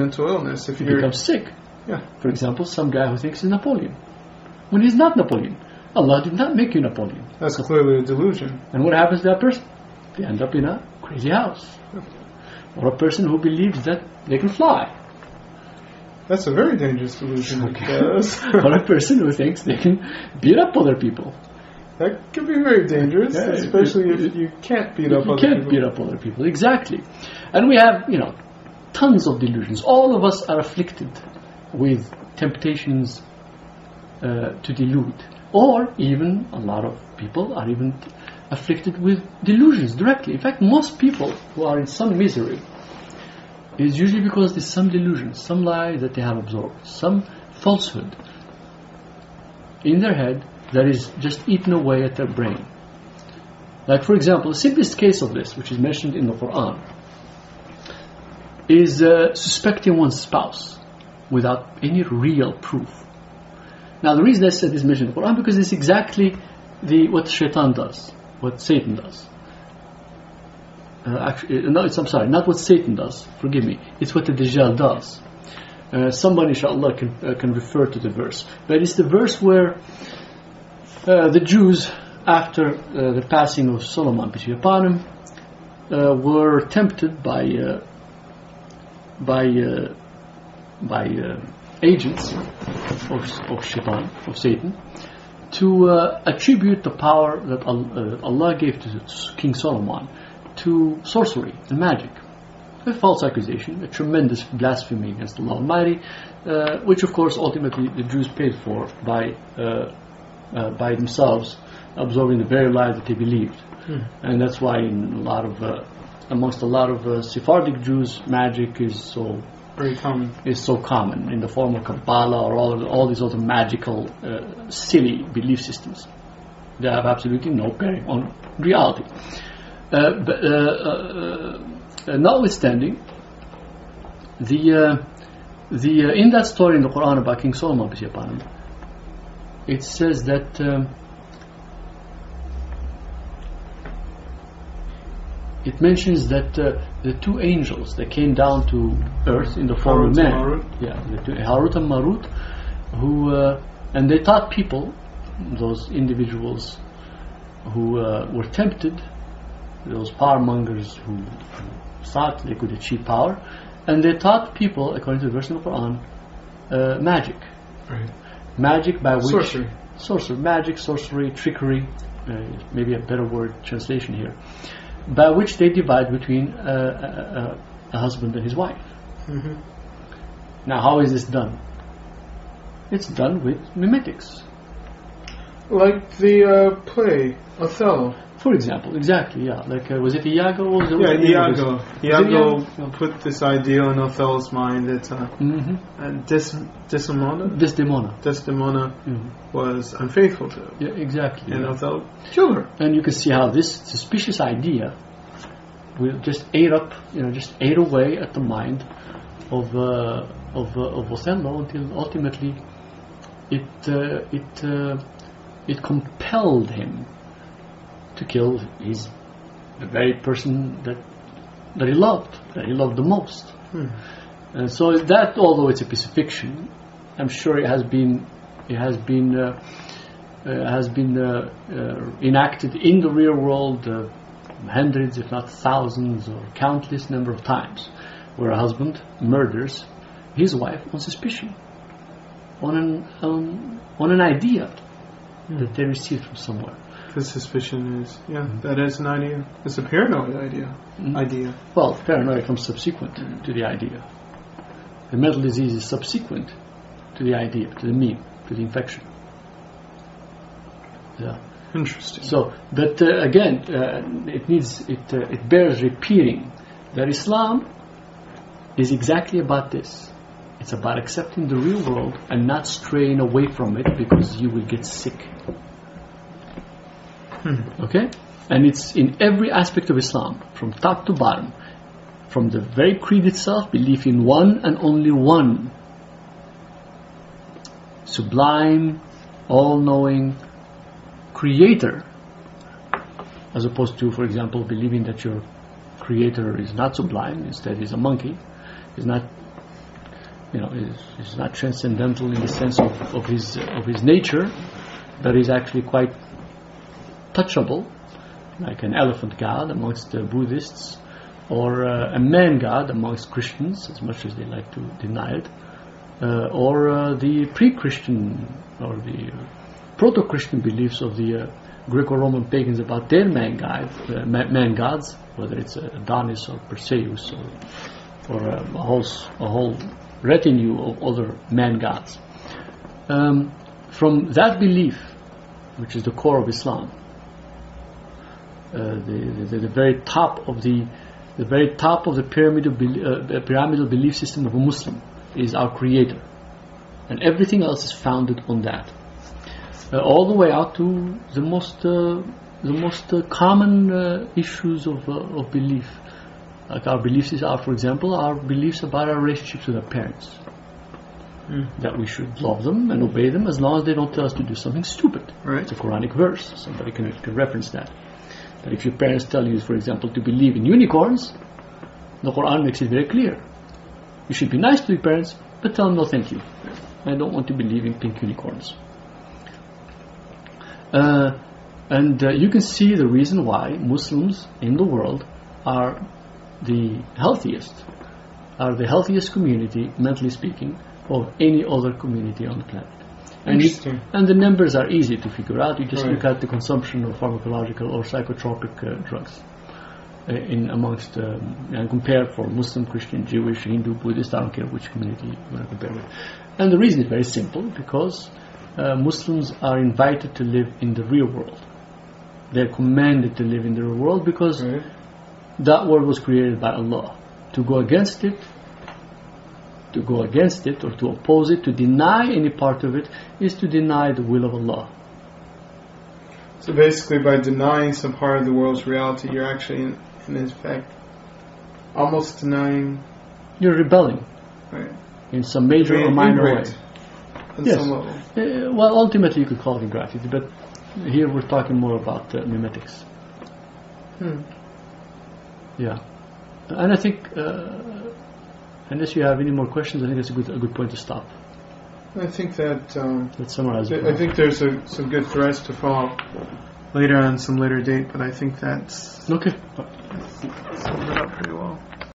mental illness. If He you becomes sick. Yeah. For example, some guy who thinks he's Napoleon, when he's not Napoleon. Allah did not make you Napoleon. That's clearly a delusion. And what happens to that person? They end up in a crazy house. Or a person who believes that they can fly. That's a very dangerous delusion. Because Or a person who thinks they can beat up other people. that could be very dangerous, Yeah, especially if you can't beat up other people. You can't beat up other people, exactly. And we have, tons of delusions. All of us are afflicted with temptations to delude. Or even a lot of people are even afflicted with delusions directly. In fact, most people who are in some misery is usually because there's some delusion, some lie that they have absorbed, some falsehood in their head that is just eaten away at their brain. Like, for example, the simplest case of this, which is mentioned in the Quran, is suspecting one's spouse without any real proof. Now, the reason I said this mentioned in the Quran, because it's exactly what shaitan does, what Satan does. I'm sorry, not what Satan does, forgive me. It's what the Dajjal does. Somebody, inshallah, can refer to the verse. But it's the verse where the Jews, after the passing of Solomon, peace be upon him, were tempted by agents of shaitan, of Satan, to attribute the power that Allah gave to King Solomon to sorcery and magic. A false accusation, a tremendous blasphemy against Allah Almighty, which of course ultimately the Jews paid for by themselves absorbing the very lie that they believed. And that's why amongst a lot of Sephardic Jews, magic is so Very common. Is so common in the form of Kabbalah or all these other magical, silly belief systems. They have absolutely no bearing on reality. Notwithstanding, in that story in the Quran about King Solomon, peace be upon him, it says that it mentions that the two angels that came down to earth in the form of men, the two, Harut and Marut, and they taught people, those individuals who were tempted, those power mongers who thought they could achieve power, and they taught people, according to the verse in the Quran, magic. Right. Magic by which sorcery, trickery, maybe a better word translation here, by which they divide between a husband and his wife. Mm-hmm. Now, how is this done? It's done with mimetics. Like the play, Othello. For example, exactly, yeah. Like, was it Iago? Or was it Iago. Iago Yeah. put this idea in Othello's mind that Desdemona was unfaithful to him. Yeah, exactly. And yeah. Othello killed her. And you can see how this suspicious idea will just ate away at the mind of Othello until ultimately it compelled him to kill the very person that he loved the most. And so that, although it's a piece of fiction, I'm sure it has been enacted in the real world hundreds, if not thousands, or countless number of times, where a husband murders his wife on suspicion, on an idea that they received from somewhere. The suspicion is, that is an idea. It's a paranoid idea. Well, paranoia comes subsequent to the idea. The mental disease is subsequent to the idea, to the meme, to the infection. Yeah. Interesting. So, but again, it bears repeating that Islam is exactly about this. It's about accepting the real world and not straying away from it because you will get sick. Okay? And it's in every aspect of Islam, from top to bottom. From the very creed itself, belief in one and only one sublime, all-knowing creator, as opposed to, for example, believing that your creator is not sublime, instead is a monkey, is not is not transcendental in the sense of his nature, but is actually quite touchable, like an elephant god amongst the Buddhists, or a man god amongst Christians, as much as they like to deny it, or the pre-Christian or the proto-Christian beliefs of the Greco-Roman pagans about their man gods, whether it's Adonis or Perseus or a whole retinue of other man gods. From that belief, which is the core of Islam, the very top of the pyramidal belief system of a Muslim is our Creator, and everything else is founded on that. All the way out to the most common issues of belief, like our beliefs are, for example, our beliefs about our relationships with our parents. That we should love them and obey them as long as they don't tell us to do something stupid. Right. It's a Quranic verse. Somebody can reference that. That if your parents tell you, for example, to believe in unicorns, the Quran makes it very clear. You should be nice to your parents, but tell them no thank you. I don't want to believe in pink unicorns. And you can see the reason why Muslims in the world are the healthiest community, mentally speaking, of any other community on the planet. And the numbers are easy to figure out. You just look at the consumption of pharmacological or psychotropic drugs amongst and compare for Muslim, Christian, Jewish, Hindu, Buddhist, I don't care which community you want to compare with. And the reason is very simple, because Muslims are invited to live in the real world. They're commanded to live in the real world because that world was created by Allah. To go against it or to oppose it, to deny any part of it, is to deny the will of Allah. So basically, by denying some part of the world's reality, you're actually, in effect, almost denying... You're rebelling. Right. In some major or minor way. On some level. Well, ultimately you could call it ingratitude, but here we're talking more about mimetics. Yeah. And I think, unless you have any more questions, I think that's a good point to stop. I think that... let's summarize it. I think there's some good threads to follow later on some later date, but I think that's... Okay. summed it up pretty well.